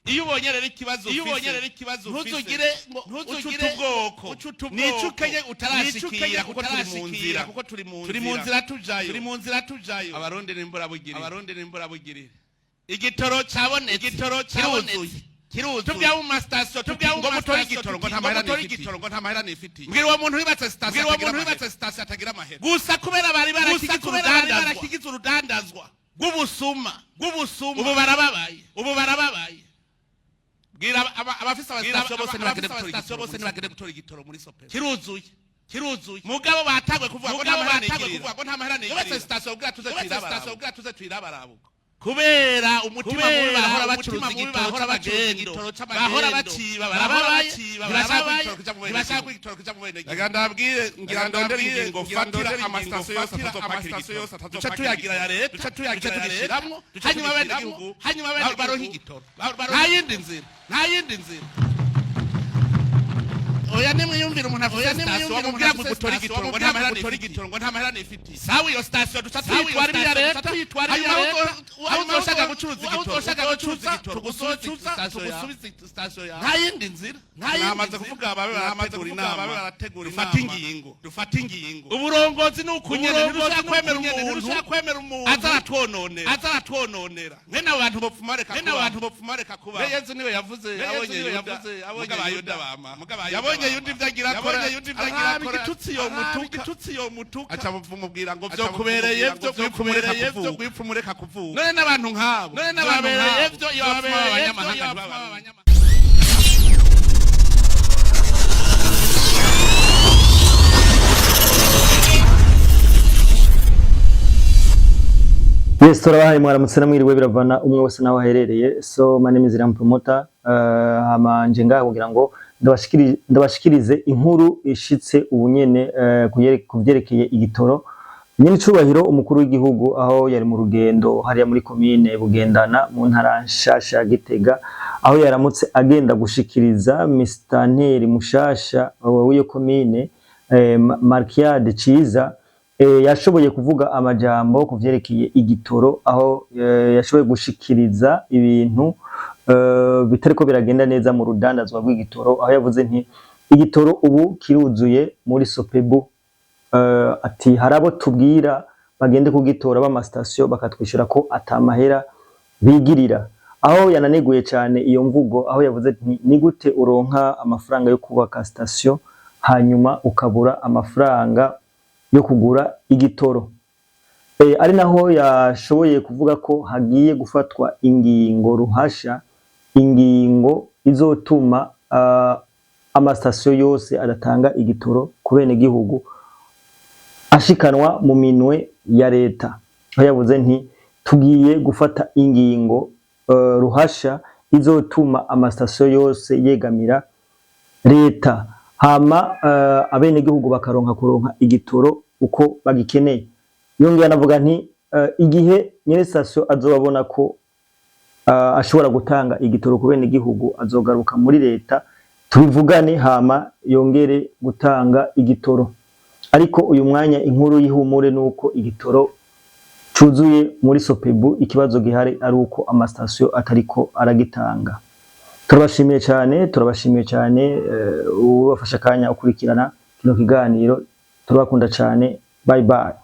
iyo ubonye rero ikibazo ntuzugire ubwoko nicukenye utarashikira kuko turi mu nzira tujayo abarundi nimbura bugirire igitoro cabonetse kiruzuye tubya mu station ngo mutori igitoro ngo nta mahera nifitiye mbwira uwo muntu wibatse station atagira amahera gusa kubera bari barakigize urudandazwa gubusuma ubu barababaye bwira abafisa abastation bose ntibagere gutora igitoro muri sope kiruzuye mugabo batagwe kuvuga ngo nta mahera nigirira station bwa tuze twirabarabuko kubera umutima mubi bahora bacuruza igitoro bahora baciba ntibashaka kwigitoro kuja mu bene ngira ndondere ingingo fatira amastation yose duca tuyagira ya leta duca tugishiramwo hanyuma bene baronka igitoro nta yindi nzira oya nimwiyumvira umuntu avuye station mubwira ngo gutora igitoro ngo nta mahera nifitiye sawa iyo station duca twitwarira leta aho uzoshaka gucuruza igitoro tugusubiza station ya nta yindi nzira namaze kuvuga ababe barategura dufata ingingo uburongozi nukunyene ntirushaka kwemera umuntu azaratwononera mwene abantu bopfumareka kuba Yesu niwe yavuze abonye abayuda bama yabonye yundi vyagira kora igitutsi yo mutuka aca mubwira ngo vyo kubereye vyo gwipfumureka kuvuga none n'abantu nkabo babereye vyo iyo abanyamahanga b'abanyamahanga. Yes, turabahaye mwaramutse namwiriwe biravana umwe wese naho aherereye. So my name is Ram Promoter. Hamanje ngaho kugira ngo ndabashikirize inkuru ishitse ubunyene kuvyerekeye igitoro. Nyine cubahiro umukuru w'igihugu aho yari mu rugendo hariya muri commune Bugendana mu ntara nshasha ya Gitega, aho yaramutse agenda gushikiriza Mr. Mushasha w'iyo commune Markiade Ciza. Yashoboye kuvuga amajambo kuvyerekeye igitoro, aho yashoboye gushikiriza ibintu bitariko biragenda neza mu rudandazwa rw'igitoro, aho yavuze nti igitoro ubu kiruzuye muri Sopebu. Ati harabo tubwira bagende kugitora b'amastation bakatwishura ko atamahera bigirira, aho yananeguye cyane iyo mvugo, aho yavuze nti ni gute uronka amafaranga yo kubaka station hanyuma ukabura amafaranga yo kugura igitoro. Ari naho yashoboye kuvuga ko hagiye gufatwa ingingo ruhasha, ingingo izotuma amastation yose adatanga igitoro ku bene gihugu ashikanwa mu minwe ya leta. Aho yavuze nti tugiye gufata ingingo ruhasha izotuma amastation yose yegamira leta, hama abene gihugu kuronka igitoro uko bagikeneye. Yongera navuga nti igihe nyene station azobabona ko ashobora gutanga igitoro ku bene gihugu azogaruka muri leta tubivugane, hama yongere gutanga igitoro. Ariko uyu mwanya inkuru y'ihumure nuko igitoro cuzuye muri Sopebu, ikibazo gihari ari uko amastation atariko aragitanga. Turabashimiye cyane ubafasha kanya ukurikirana kino kiganiro, turabakunda cyane. Bye bye.